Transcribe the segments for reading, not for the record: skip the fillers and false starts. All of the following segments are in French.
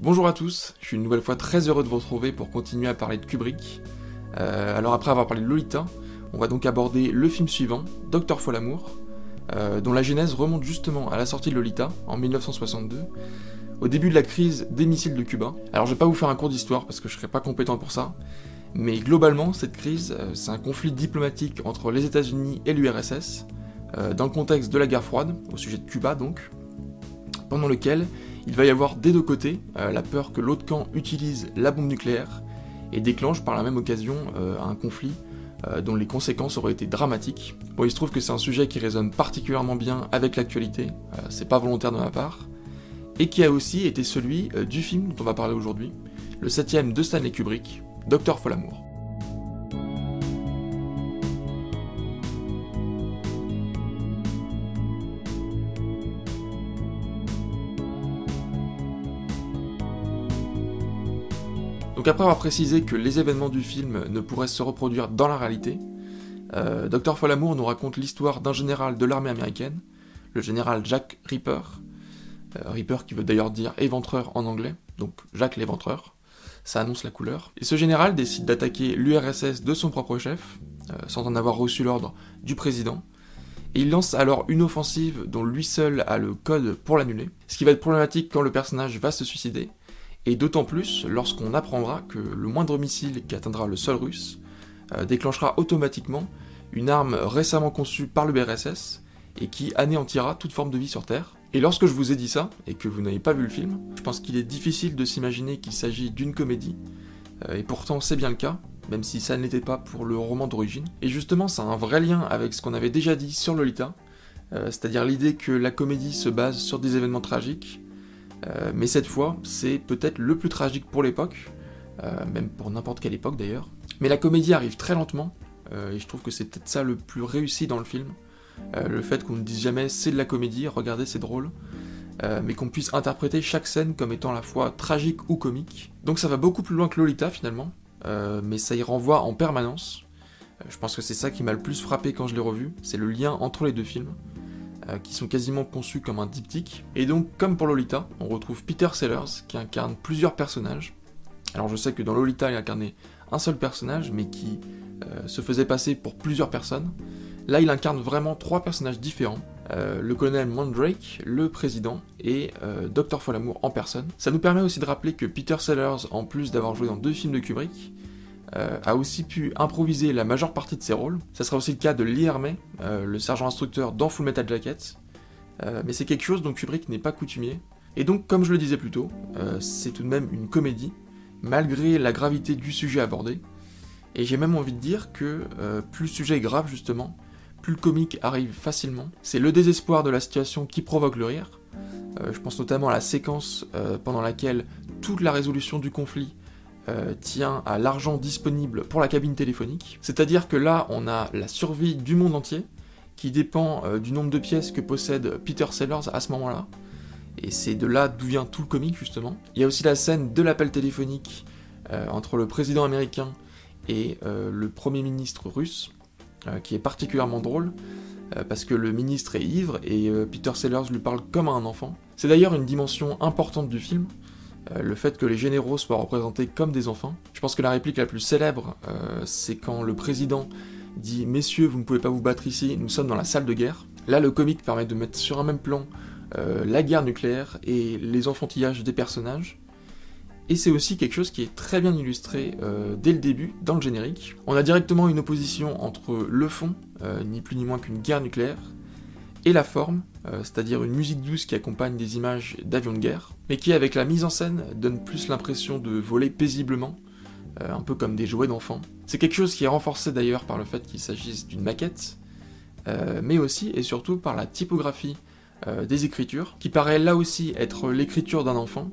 Bonjour à tous, je suis une nouvelle fois très heureux de vous retrouver pour continuer à parler de Kubrick. Alors après avoir parlé de Lolita, on va donc aborder le film suivant, Docteur Folamour, dont la genèse remonte justement à la sortie de Lolita, en 1962, au début de la crise des missiles de Cuba. Alors je vais pas vous faire un cours d'histoire parce que je serais pas compétent pour ça, mais globalement cette crise, c'est un conflit diplomatique entre les États-Unis et l'URSS, dans le contexte de la guerre froide, au sujet de Cuba donc, pendant lequel il va y avoir des deux côtés la peur que l'autre camp utilise la bombe nucléaire et déclenche par la même occasion un conflit dont les conséquences auraient été dramatiques. Bon, il se trouve que c'est un sujet qui résonne particulièrement bien avec l'actualité, c'est pas volontaire de ma part, et qui a aussi été celui du film dont on va parler aujourd'hui, le 7ème de Stanley Kubrick, Docteur Folamour. Donc après avoir précisé que les événements du film ne pourraient se reproduire dans la réalité, Dr. Folamour nous raconte l'histoire d'un général de l'armée américaine, le général Jack Ripper, Ripper qui veut d'ailleurs dire éventreur en anglais, donc Jack l'éventreur, ça annonce la couleur. Et ce général décide d'attaquer l'URSS de son propre chef, sans en avoir reçu l'ordre du président, et il lance alors une offensive dont lui seul a le code pour l'annuler, ce qui va être problématique quand le personnage va se suicider, et d'autant plus lorsqu'on apprendra que le moindre missile qui atteindra le sol russe déclenchera automatiquement une arme récemment conçue par l'URSS et qui anéantira toute forme de vie sur Terre. Et lorsque je vous ai dit ça, et que vous n'avez pas vu le film, je pense qu'il est difficile de s'imaginer qu'il s'agit d'une comédie, et pourtant c'est bien le cas, même si ça ne l'était pas pour le roman d'origine. Et justement, ça a un vrai lien avec ce qu'on avait déjà dit sur Lolita, c'est-à-dire l'idée que la comédie se base sur des événements tragiques, mais cette fois, c'est peut-être le plus tragique pour l'époque, même pour n'importe quelle époque d'ailleurs. Mais la comédie arrive très lentement, et je trouve que c'est peut-être ça le plus réussi dans le film. Le fait qu'on ne dise jamais c'est de la comédie, regardez c'est drôle, mais qu'on puisse interpréter chaque scène comme étant à la fois tragique ou comique. Donc ça va beaucoup plus loin que Lolita finalement, mais ça y renvoie en permanence. Je pense que c'est ça qui m'a le plus frappé quand je l'ai revu, c'est le lien entre les deux films, qui sont quasiment conçus comme un diptyque. Et donc, comme pour Lolita, on retrouve Peter Sellers, qui incarne plusieurs personnages. Alors je sais que dans Lolita, il incarnait un seul personnage, mais qui se faisait passer pour plusieurs personnes. Là, il incarne vraiment trois personnages différents. Le colonel Mandrake, le président, et Dr. Folamour en personne. Ça nous permet aussi de rappeler que Peter Sellers, en plus d'avoir joué dans 2 films de Kubrick, a aussi pu improviser la majeure partie de ses rôles. Ça sera aussi le cas de Lee Ermey, le sergent instructeur dans Full Metal Jacket, mais c'est quelque chose dont Kubrick n'est pas coutumier. Et donc, comme je le disais plus tôt, c'est tout de même une comédie, malgré la gravité du sujet abordé, et j'ai même envie de dire que plus le sujet est grave justement, plus le comique arrive facilement. C'est le désespoir de la situation qui provoque le rire. Je pense notamment à la séquence pendant laquelle toute la résolution du conflit tient à l'argent disponible pour la cabine téléphonique. C'est-à-dire que là, on a la survie du monde entier, qui dépend du nombre de pièces que possède Peter Sellers à ce moment-là, et c'est de là d'où vient tout le comique, justement. Il y a aussi la scène de l'appel téléphonique entre le président américain et le premier ministre russe, qui est particulièrement drôle, parce que le ministre est ivre, et Peter Sellers lui parle comme à un enfant. C'est d'ailleurs une dimension importante du film, le fait que les généraux soient représentés comme des enfants. Je pense que la réplique la plus célèbre, c'est quand le président dit « Messieurs, vous ne pouvez pas vous battre ici, nous sommes dans la salle de guerre ». Là, le comique permet de mettre sur un même plan la guerre nucléaire et les enfantillages des personnages. Et c'est aussi quelque chose qui est très bien illustré dès le début, dans le générique. On a directement une opposition entre le fond, ni plus ni moins qu'une guerre nucléaire, et la forme, c'est-à-dire une musique douce qui accompagne des images d'avions de guerre, mais qui, avec la mise en scène, donne plus l'impression de voler paisiblement, un peu comme des jouets d'enfants. C'est quelque chose qui est renforcé d'ailleurs par le fait qu'il s'agisse d'une maquette, mais aussi et surtout par la typographie des écritures, qui paraît là aussi être l'écriture d'un enfant,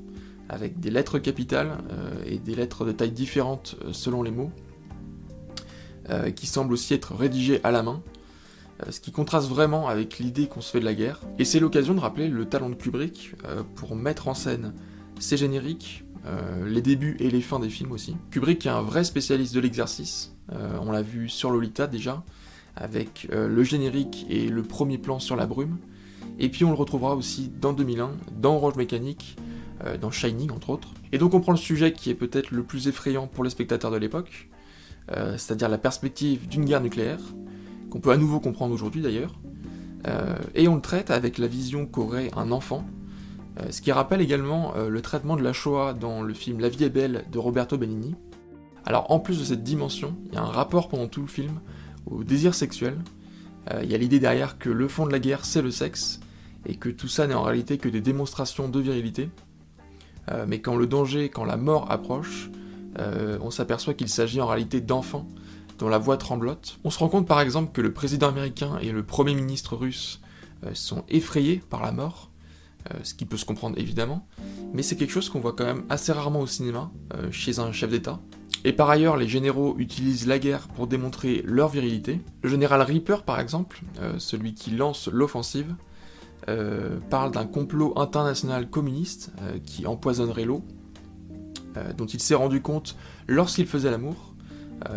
avec des lettres capitales et des lettres de tailles différentes selon les mots, qui semblent aussi être rédigées à la main, ce qui contraste vraiment avec l'idée qu'on se fait de la guerre. Et c'est l'occasion de rappeler le talent de Kubrick pour mettre en scène ses génériques, les débuts et les fins des films aussi. Kubrick est un vrai spécialiste de l'exercice, on l'a vu sur Lolita déjà, avec le générique et le premier plan sur la brume, et puis on le retrouvera aussi dans 2001, dans Orange Mécanique, dans Shining entre autres. Et donc on prend le sujet qui est peut-être le plus effrayant pour les spectateurs de l'époque, c'est-à-dire la perspective d'une guerre nucléaire, qu'on peut à nouveau comprendre aujourd'hui d'ailleurs, et on le traite avec la vision qu'aurait un enfant, ce qui rappelle également le traitement de la Shoah dans le film La vie est belle de Roberto Benigni. Alors en plus de cette dimension, il y a un rapport pendant tout le film au désir sexuel, il y a l'idée derrière que le fond de la guerre c'est le sexe, et que tout ça n'est en réalité que des démonstrations de virilité, mais quand le danger, quand la mort approche, on s'aperçoit qu'il s'agit en réalité d'enfants dont la voix tremblote. On se rend compte par exemple que le président américain et le premier ministre russe sont effrayés par la mort, ce qui peut se comprendre évidemment, mais c'est quelque chose qu'on voit quand même assez rarement au cinéma, chez un chef d'État. Et par ailleurs, les généraux utilisent la guerre pour démontrer leur virilité. Le général Reaper par exemple, celui qui lance l'offensive, parle d'un complot international communiste qui empoisonnerait l'eau, dont il s'est rendu compte lorsqu'il faisait l'amour,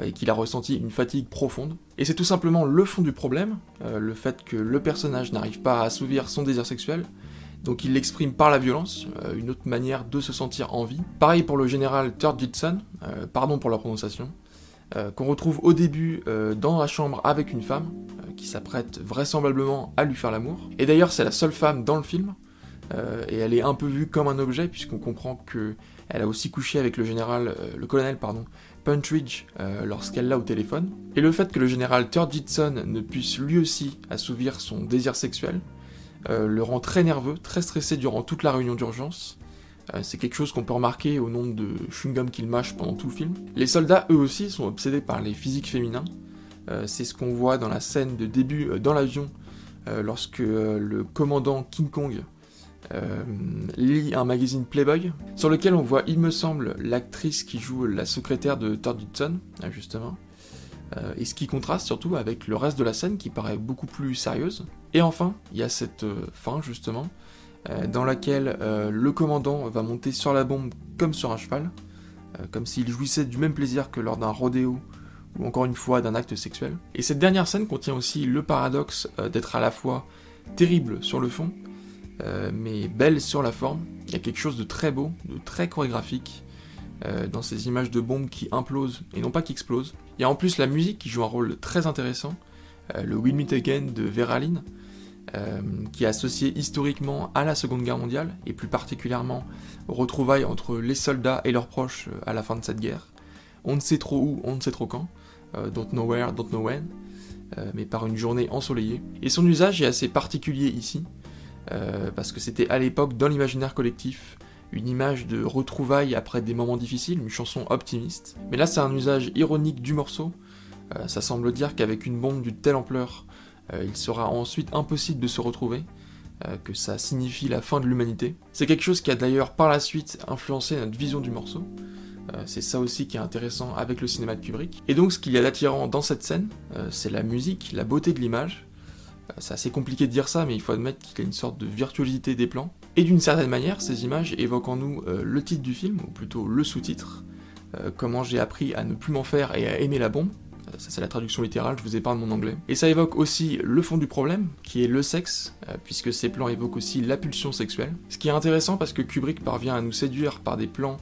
et qu'il a ressenti une fatigue profonde. Et c'est tout simplement le fond du problème, le fait que le personnage n'arrive pas à assouvir son désir sexuel, donc il l'exprime par la violence, une autre manière de se sentir en vie. Pareil pour le général Turgidson, pardon pour la prononciation, qu'on retrouve au début dans la chambre avec une femme, qui s'apprête vraisemblablement à lui faire l'amour. Et d'ailleurs c'est la seule femme dans le film, et elle est un peu vue comme un objet, puisqu'on comprend qu'elle a aussi couché avec le colonel Puntridge lorsqu'elle l'a au téléphone. Et le fait que le général Turgidson ne puisse lui aussi assouvir son désir sexuel le rend très nerveux, très stressé durant toute la réunion d'urgence. C'est quelque chose qu'on peut remarquer au nombre de chewing-gum qu'il mâche pendant tout le film. Les soldats, eux aussi, sont obsédés par les physiques féminins. C'est ce qu'on voit dans la scène de début dans l'avion, lorsque le commandant King Kong lit un magazine Playboy, sur lequel on voit, il me semble, l'actrice qui joue la secrétaire de Turgidson, justement, et ce qui contraste surtout avec le reste de la scène qui paraît beaucoup plus sérieuse. Et enfin, il y a cette fin, justement, dans laquelle le commandant va monter sur la bombe comme sur un cheval, comme s'il jouissait du même plaisir que lors d'un rodéo, ou encore une fois d'un acte sexuel. Et cette dernière scène contient aussi le paradoxe d'être à la fois terrible sur le fond, mais belle sur la forme. Il y a quelque chose de très beau, de très chorégraphique, dans ces images de bombes qui implosent, et non pas qui explosent. Il y a en plus la musique qui joue un rôle très intéressant, le We'll Meet Again de Vera Lynn, qui est associé historiquement à la Seconde Guerre mondiale, et plus particulièrement aux retrouvailles entre les soldats et leurs proches à la fin de cette guerre. On ne sait trop où, on ne sait trop quand, don't know where, don't know when, mais par une journée ensoleillée. Et son usage est assez particulier ici, parce que c'était à l'époque, dans l'imaginaire collectif, une image de retrouvailles après des moments difficiles, une chanson optimiste. Mais là c'est un usage ironique du morceau, ça semble dire qu'avec une bombe d'une telle ampleur, il sera ensuite impossible de se retrouver, que ça signifie la fin de l'humanité. C'est quelque chose qui a d'ailleurs par la suite influencé notre vision du morceau, c'est ça aussi qui est intéressant avec le cinéma de Kubrick. Et donc ce qu'il y a d'attirant dans cette scène, c'est la musique, la beauté de l'image. C'est assez compliqué de dire ça, mais il faut admettre qu'il y a une sorte de virtuosité des plans. Et d'une certaine manière, ces images évoquent en nous le titre du film, ou plutôt le sous-titre, Comment j'ai appris à ne plus m'en faire et à aimer la bombe. Ça c'est la traduction littérale, je vous épargne mon anglais. Et ça évoque aussi le fond du problème, qui est le sexe, puisque ces plans évoquent aussi la pulsion sexuelle. Ce qui est intéressant parce que Kubrick parvient à nous séduire par des plans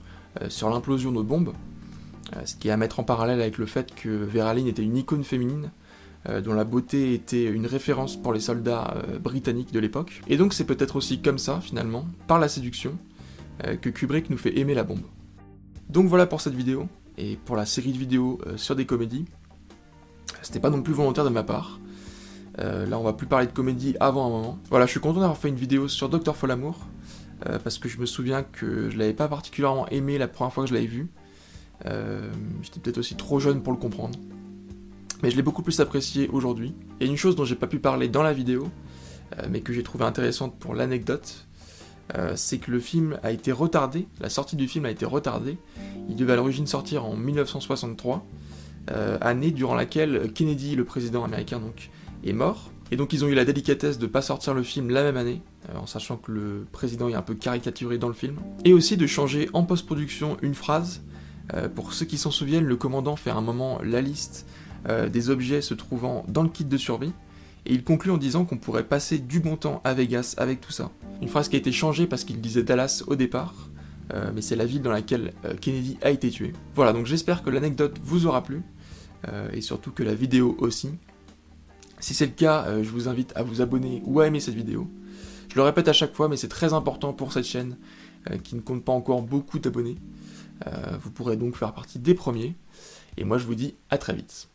sur l'implosion de bombes, ce qui est à mettre en parallèle avec le fait que Vera Lynn était une icône féminine, dont la beauté était une référence pour les soldats britanniques de l'époque. Et donc c'est peut-être aussi comme ça, finalement, par la séduction, que Kubrick nous fait aimer la bombe. Donc voilà pour cette vidéo, et pour la série de vidéos sur des comédies. C'était pas non plus volontaire de ma part. Là on va plus parler de comédie avant un moment. Voilà, je suis content d'avoir fait une vidéo sur Docteur Folamour, parce que je me souviens que je l'avais pas particulièrement aimé la première fois que je l'avais vu. J'étais peut-être aussi trop jeune pour le comprendre. Mais je l'ai beaucoup plus apprécié aujourd'hui. Et une chose dont j'ai pas pu parler dans la vidéo, mais que j'ai trouvé intéressante pour l'anecdote, c'est que le film a été retardé, la sortie du film a été retardée. Il devait à l'origine sortir en 1963, année durant laquelle Kennedy, le président américain donc, est mort. Et donc ils ont eu la délicatesse de pas sortir le film la même année, en sachant que le président est un peu caricaturé dans le film. Et aussi de changer en post-production une phrase. Pour ceux qui s'en souviennent, le commandant fait à un moment la liste des objets se trouvant dans le kit de survie, Et il conclut en disant qu'on pourrait passer du bon temps à Vegas avec tout ça. Une phrase qui a été changée parce qu'il disait Dallas au départ, mais c'est la ville dans laquelle Kennedy a été tué. Voilà, donc j'espère que l'anecdote vous aura plu, et surtout que la vidéo aussi. Si c'est le cas, je vous invite à vous abonner ou à aimer cette vidéo. Je le répète à chaque fois, mais c'est très important pour cette chaîne, qui ne compte pas encore beaucoup d'abonnés. Vous pourrez donc faire partie des premiers, et moi je vous dis à très vite.